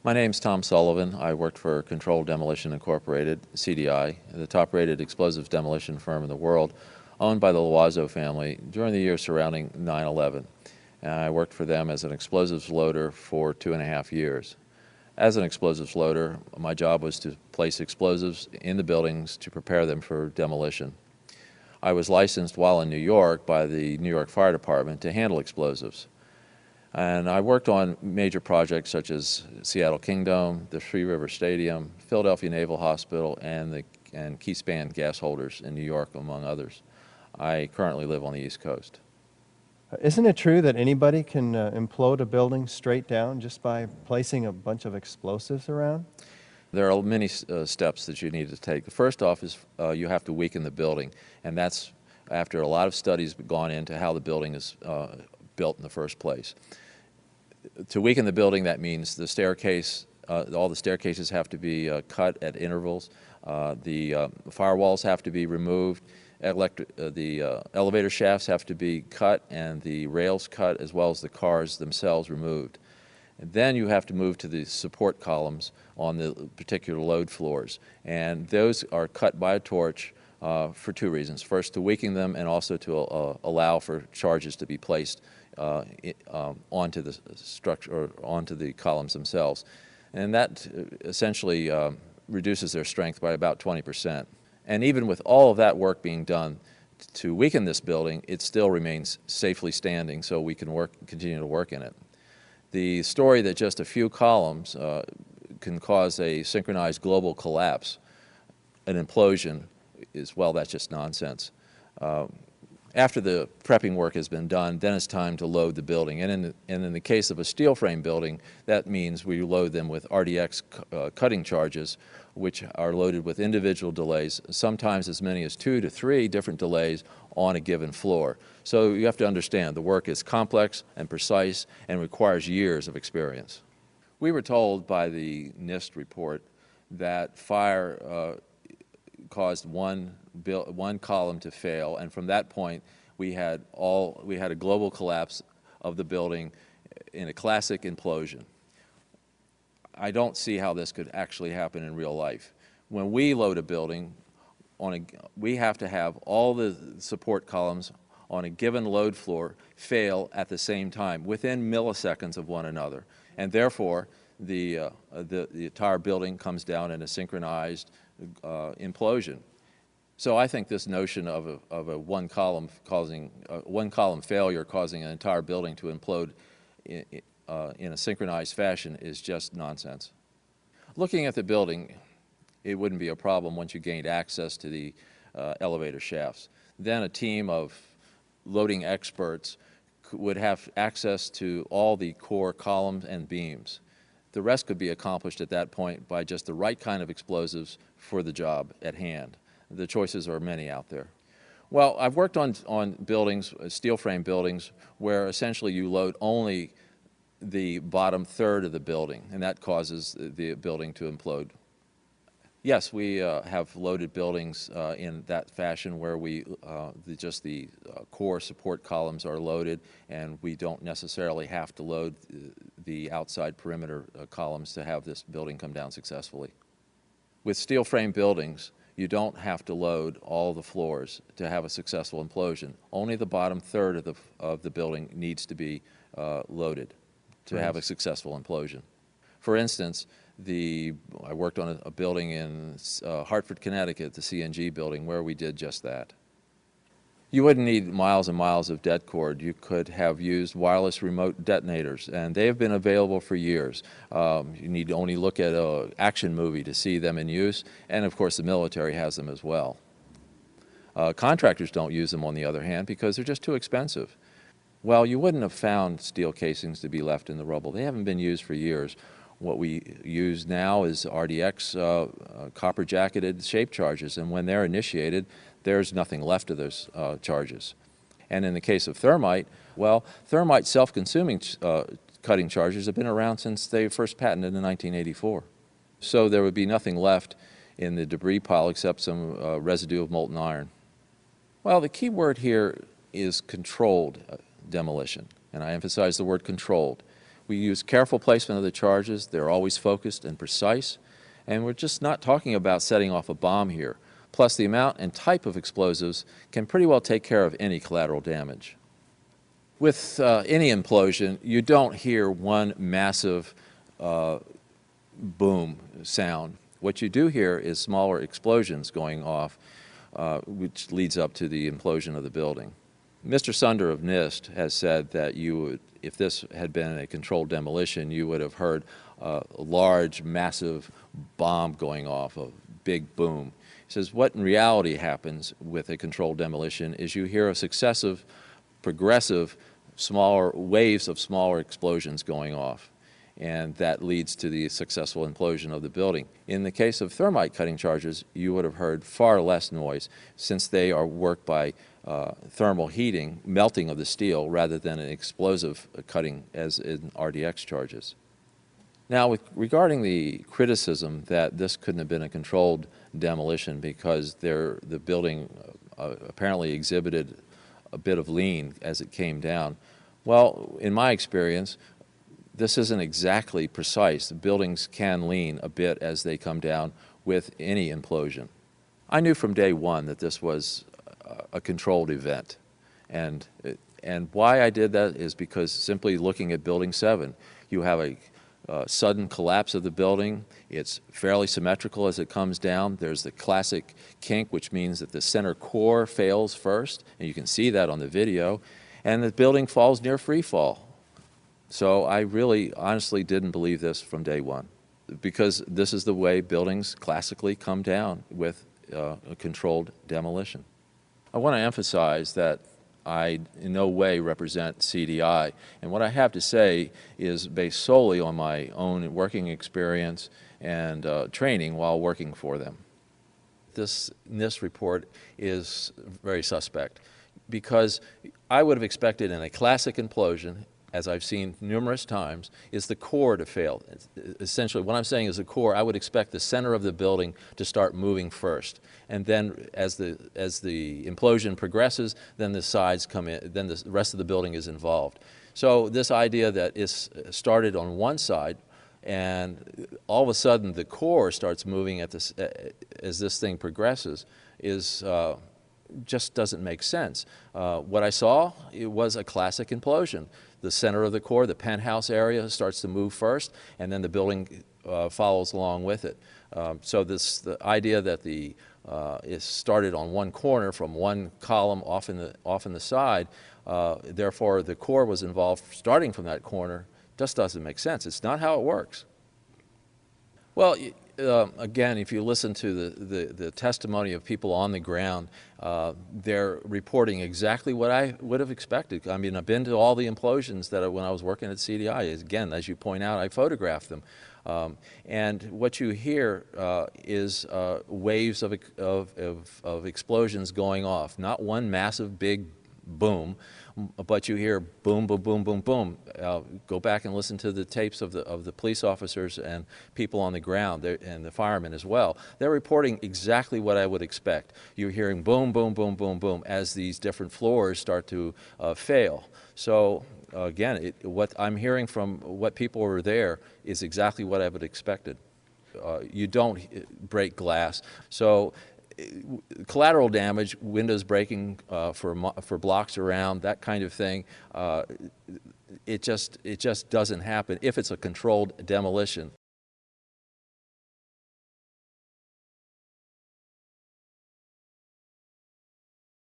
My name's Tom Sullivan. I worked for Controlled Demolition Incorporated, CDI, the top-rated explosives demolition firm in the world, owned by the Loiseau family during the years surrounding 9/11. And I worked for them as an explosives loader for 2.5 years. As an explosives loader, my job was to place explosives in the buildings to prepare them for demolition. I was licensed while in New York by the New York Fire Department to handle explosives. And I worked on major projects such as Seattle Kingdom, the Three River Stadium, Philadelphia Naval Hospital, and Keyspan gas holders in New York, among others. I currently live on the East Coast. Isn't it true that anybody can implode a building straight down just by placing a bunch of explosives around? There are many steps that you need to take. The first off is you have to weaken the building, and that's after a lot of studies have gone into how the building is built in the first place. To weaken the building, that means the staircase, all the staircases have to be cut at intervals. The firewalls have to be removed. The elevator shafts have to be cut and the rails cut, as well as the cars themselves removed. And then you have to move to the support columns on the particular load floors. And those are cut by a torch for two reasons. First, to weaken them, and also to allow for charges to be placed onto the structure, or onto the columns themselves. And that essentially reduces their strength by about 20%. And even with all of that work being done to weaken this building, it still remains safely standing, so we can continue to work in it. The story that just a few columns can cause a synchronized global collapse, an implosion, is, well, that's just nonsense. After the prepping work has been done, then it's time to load the building. And in the case of a steel frame building, that means we load them with RDX cutting charges, which are loaded with individual delays, sometimes as many as 2 to 3 different delays on a given floor. So you have to understand the work is complex and precise and requires years of experience. We were told by the NIST report that fire caused one column to fail, and from that point we had a global collapse of the building in a classic implosion. I don't see how this could actually happen in real life. When we load a building, we have to have all the support columns on a given load floor fail at the same time, within milliseconds of one another, and therefore the entire building comes down in a synchronized implosion. So I think this notion of a one column failure causing an entire building to implode in a synchronized fashion is just nonsense. Looking at the building, it wouldn't be a problem once you gained access to the elevator shafts. Then a team of loading experts would have access to all the core columns and beams. The rest could be accomplished at that point by just the right kind of explosives for the job at hand. The choices are many out there. Well, I've worked on buildings, steel frame buildings, where essentially you load only the bottom third of the building, and that causes the building to implode. Yes, we have loaded buildings in that fashion, where just the core support columns are loaded, and we don't necessarily have to load the outside perimeter columns to have this building come down successfully. With steel frame buildings, you don't have to load all the floors to have a successful implosion. Only the bottom third of the building needs to be loaded to have a successful implosion. For instance, I worked on a building in Hartford, Connecticut, the CNG building, where we did just that. You wouldn't need miles and miles of det cord. You could have used wireless remote detonators, and they have been available for years. You need to only look at an action movie to see them in use, and of course the military has them as well. Contractors don't use them, on the other hand, because they're just too expensive. Well, you wouldn't have found steel casings to be left in the rubble. They haven't been used for years. What we use now is RDX copper-jacketed shape charges, and when they're initiated, there's nothing left of those charges. And in the case of thermite, well, thermite self-consuming cutting charges have been around since they first patented in 1984. So there would be nothing left in the debris pile except some residue of molten iron. Well, the key word here is controlled demolition, and I emphasize the word controlled. We use careful placement of the charges. They're always focused and precise. And we're just not talking about setting off a bomb here. Plus, the amount and type of explosives can pretty well take care of any collateral damage. With any implosion, you don't hear one massive boom sound. What you do hear is smaller explosions going off, which leads up to the implosion of the building. Mr. Sunder of NIST has said that you would, if this had been a controlled demolition, you would have heard a large, massive bomb going off, a big boom. He says what in reality happens with a controlled demolition is you hear a successive, progressive, smaller waves of smaller explosions going off, and that leads to the successful implosion of the building. In the case of thermite cutting charges, you would have heard far less noise since they are worked by thermal heating, melting of the steel, rather than an explosive cutting as in RDX charges. Now, regarding the criticism that this couldn't have been a controlled demolition because the building apparently exhibited a bit of lean as it came down, well, in my experience, this isn't exactly precise. The buildings can lean a bit as they come down with any implosion. I knew from day one that this was a controlled event. And why I did that is because simply looking at Building 7, you have a sudden collapse of the building. It's fairly symmetrical as it comes down. There's the classic kink, which means that the center core fails first, and you can see that on the video, and the building falls near free fall. So I really honestly didn't believe this from day one, because this is the way buildings classically come down with a controlled demolition. I want to emphasize that I in no way represent CDI, and what I have to say is based solely on my own working experience and training while working for them. This NIST report is very suspect because I would have expected in a classic implosion, as I've seen numerous times, is the core to fail. Essentially, what I'm saying is the core, I would expect the center of the building to start moving first. And then as the implosion progresses, then the sides come in, then the rest of the building is involved. So this idea that it's started on one side and all of a sudden the core starts moving at this, as this thing progresses is just doesn't make sense. What I saw, it was a classic implosion. The center of the core, the penthouse area, starts to move first, and then the building follows along with it. So the idea that it started on one corner from one column off in the side, therefore the core was involved starting from that corner, just doesn't make sense. It's not how it works. Well, again, if you listen to the testimony of people on the ground, they're reporting exactly what I would have expected. I mean, I've been to all the implosions that when I was working at CDI. Again, as you point out, I photographed them. And what you hear is waves of explosions going off, not one massive big boom, but you hear boom, boom, boom, boom, boom. Go back and listen to the tapes of the police officers and people on the ground and the firemen as well. They're reporting exactly what I would expect. You're hearing boom, boom, boom, boom, boom as these different floors start to fail. So again, what I'm hearing from what people were there is exactly what I would have expected. You don't break glass. So collateral damage, windows breaking for blocks around, that kind of thing, it just doesn't happen if it's a controlled demolition.